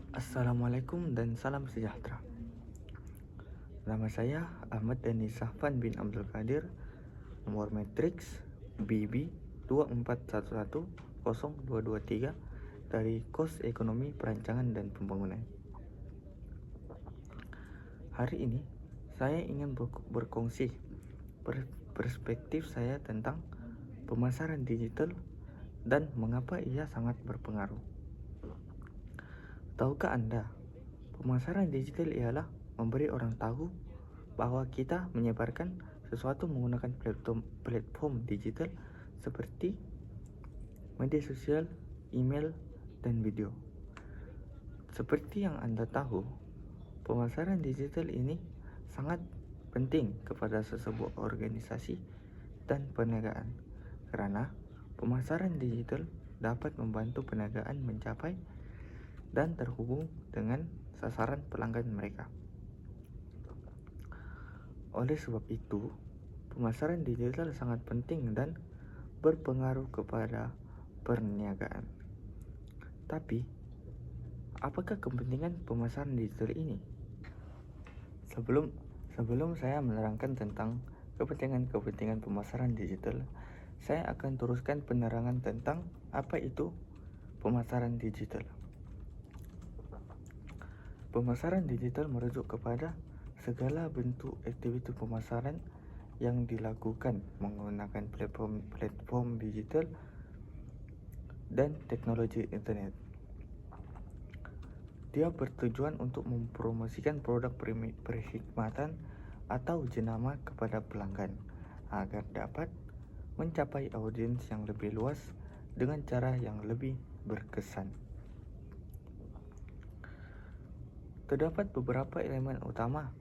Assalamualaikum dan salam sejahtera. Nama saya Ahmad Dhani Sahfan bin Abdul Qadir, nomor matriks BB 2411023 dari Kos Ekonomi Perancangan dan Pembangunan. Hari ini saya ingin berkongsi perspektif saya tentang pemasaran digital dan mengapa ia sangat berpengaruh. Tahukah Anda, pemasaran digital ialah memberi orang tahu bahwa kita menyebarkan sesuatu menggunakan platform digital seperti media sosial, email, dan video. Seperti yang Anda tahu, pemasaran digital ini sangat penting kepada sebuah organisasi dan perniagaan, karena pemasaran digital dapat membantu perniagaan mencapai dan terhubung dengan sasaran pelanggan mereka. Oleh sebab itu, pemasaran digital sangat penting dan berpengaruh kepada perniagaan. Tapi, apakah kepentingan pemasaran digital ini? Sebelum saya menerangkan tentang kepentingan pemasaran digital, saya akan teruskan penerangan tentang apa itu pemasaran digital. Pemasaran digital merujuk kepada segala bentuk aktiviti pemasaran yang dilakukan menggunakan platform digital dan teknologi internet. Dia bertujuan untuk mempromosikan produk perkhidmatan atau jenama kepada pelanggan agar dapat mencapai audiens yang lebih luas dengan cara yang lebih berkesan. Terdapat beberapa elemen utama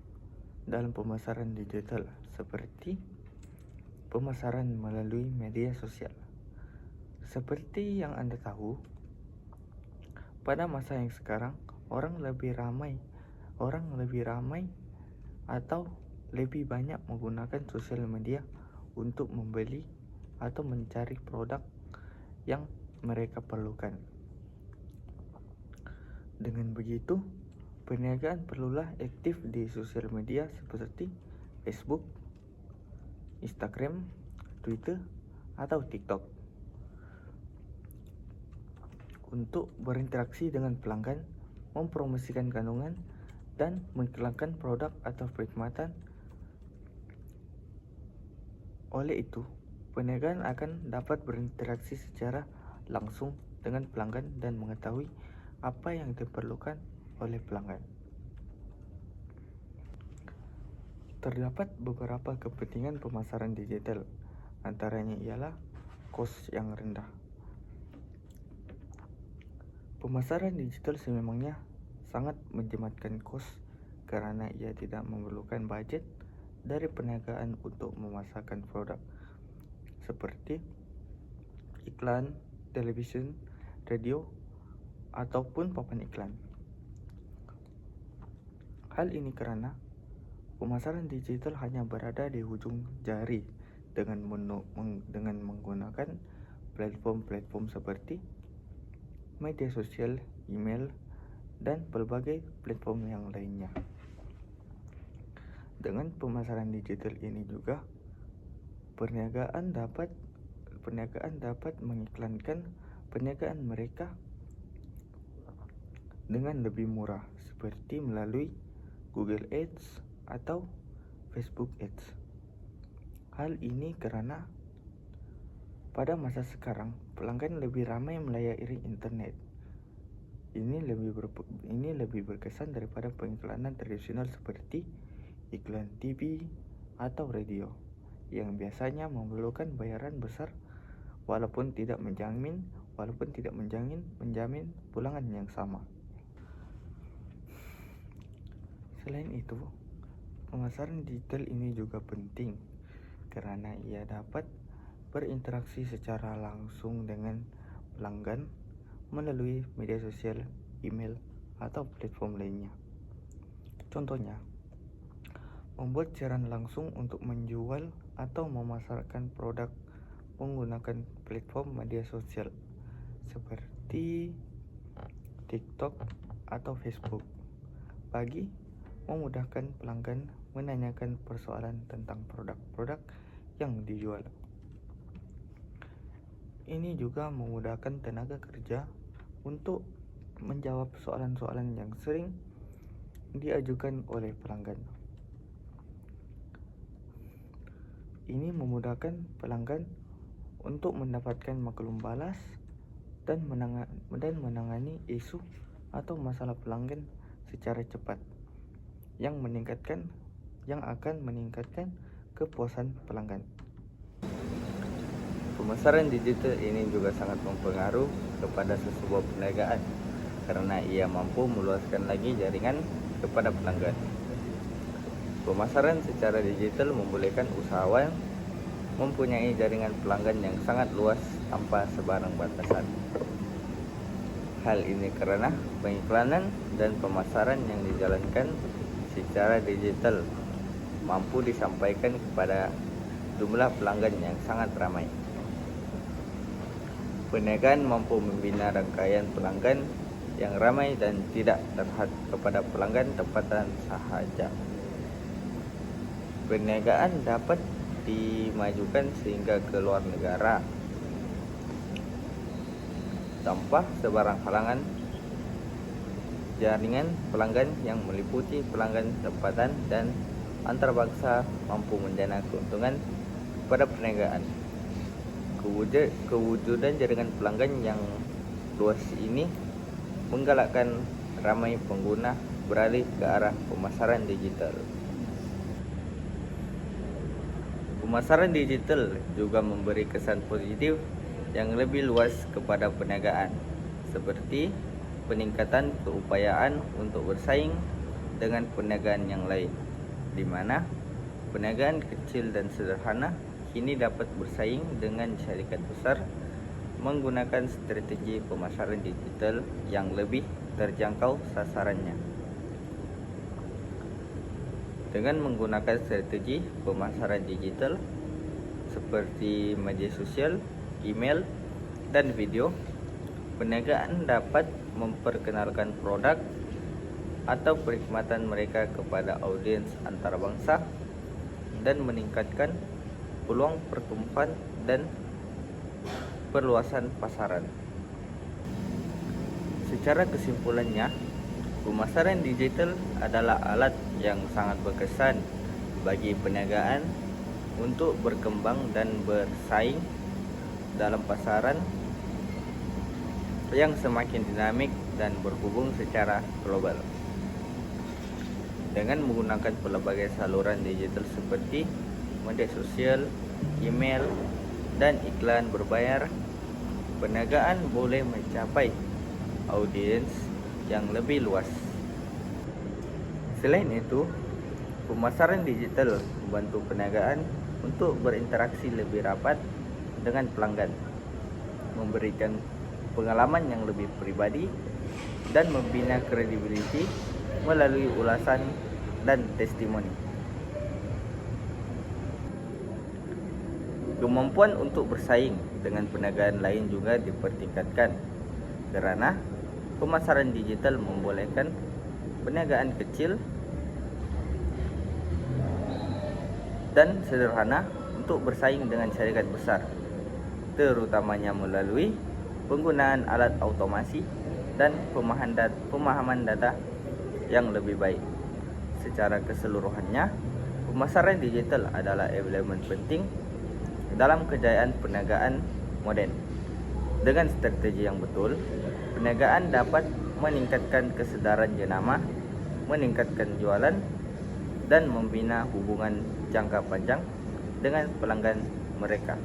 dalam pemasaran digital, seperti pemasaran melalui media sosial. Seperti yang Anda tahu, pada masa yang sekarang, orang lebih ramai atau lebih banyak menggunakan sosial media untuk membeli atau mencari produk yang mereka perlukan. Dengan begitu, perniagaan perlulah aktif di sosial media seperti Facebook, Instagram, Twitter, atau TikTok untuk berinteraksi dengan pelanggan, mempromosikan kandungan, dan mengiklankan produk atau perkhidmatan. Oleh itu, perniagaan akan dapat berinteraksi secara langsung dengan pelanggan dan mengetahui apa yang diperlukan oleh pelanggan. Terdapat beberapa kepentingan pemasaran digital, antaranya ialah kos yang rendah. Pemasaran digital sememangnya sangat menjimatkan kos karena ia tidak memerlukan budget dari perniagaan untuk memasarkan produk seperti iklan, televisi, radio, ataupun papan iklan. Hal ini karena pemasaran digital hanya berada di ujung jari dengan menggunakan platform seperti media sosial, email, dan berbagai platform yang lainnya. Dengan pemasaran digital ini juga, perniagaan dapat mengiklankan perniagaan mereka dengan lebih murah, seperti melalui Google Ads atau Facebook Ads. Hal ini karena pada masa sekarang pelanggan lebih ramai melayari internet. Ini lebih berkesan daripada pengiklanan tradisional seperti iklan TV atau radio yang biasanya memerlukan bayaran besar walaupun tidak menjamin pulangan yang sama. Selain itu, pemasaran digital ini juga penting karena ia dapat berinteraksi secara langsung dengan pelanggan melalui media sosial, email, atau platform lainnya. Contohnya, membuat siaran langsung untuk menjual atau memasarkan produk menggunakan platform media sosial seperti TikTok, atau Facebook bagi memudahkan pelanggan menanyakan persoalan tentang produk-produk yang dijual. Ini juga memudahkan tenaga kerja untuk menjawab soalan-soalan yang sering diajukan oleh pelanggan. Ini memudahkan pelanggan untuk mendapatkan maklum balas dan menangani isu atau masalah pelanggan secara cepat yang akan meningkatkan kepuasan pelanggan. Pemasaran digital ini juga sangat mempengaruhi kepada sebuah perniagaan karena ia mampu meluaskan lagi jaringan kepada pelanggan. Pemasaran secara digital membolehkan usahawan mempunyai jaringan pelanggan yang sangat luas tanpa sebarang batasan. Hal ini karena pengiklanan dan pemasaran yang dijalankan secara digital mampu disampaikan kepada jumlah pelanggan yang sangat ramai. Perniagaan mampu membina rangkaian pelanggan yang ramai dan tidak terhad kepada pelanggan tempatan sahaja. Perniagaan dapat dimajukan sehingga ke luar negara tanpa sebarang halangan. Jaringan pelanggan yang meliputi pelanggan tempatan dan antarbangsa mampu menjana keuntungan pada perniagaan. Kewujudan jaringan pelanggan yang luas ini menggalakkan ramai pengguna beralih ke arah pemasaran digital. Pemasaran digital juga memberi kesan positif yang lebih luas kepada perniagaan, seperti peningkatan keupayaan untuk bersaing dengan perniagaan yang lain, di mana perniagaan kecil dan sederhana kini dapat bersaing dengan syarikat besar menggunakan strategi pemasaran digital yang lebih terjangkau sasarannya. Dengan menggunakan strategi pemasaran digital seperti media sosial, email, dan video, perniagaan dapat memperkenalkan produk atau perkhidmatan mereka kepada audiens antarabangsa dan meningkatkan peluang pertumbuhan dan perluasan pasaran. Secara kesimpulannya, pemasaran digital adalah alat yang sangat berkesan bagi perniagaan untuk berkembang dan bersaing dalam pasaran yang semakin dinamik dan berhubung secara global. Dengan menggunakan pelbagai saluran digital seperti media sosial, email, dan iklan berbayar, perniagaan boleh mencapai audiens yang lebih luas. Selain itu, pemasaran digital membantu perniagaan untuk berinteraksi lebih rapat dengan pelanggan, memberikan pengalaman yang lebih pribadi, dan membina kredibiliti melalui ulasan dan testimoni. Kemampuan untuk bersaing dengan perniagaan lain juga dipertingkatkan kerana pemasaran digital membolehkan perniagaan kecil dan sederhana untuk bersaing dengan syarikat besar, terutamanya melalui penggunaan alat automasi dan pemahaman data yang lebih baik. Secara keseluruhannya, pemasaran digital adalah elemen penting dalam kejayaan perniagaan moden. Dengan strategi yang betul, perniagaan dapat meningkatkan kesedaran jenama, meningkatkan jualan, dan membina hubungan jangka panjang dengan pelanggan mereka.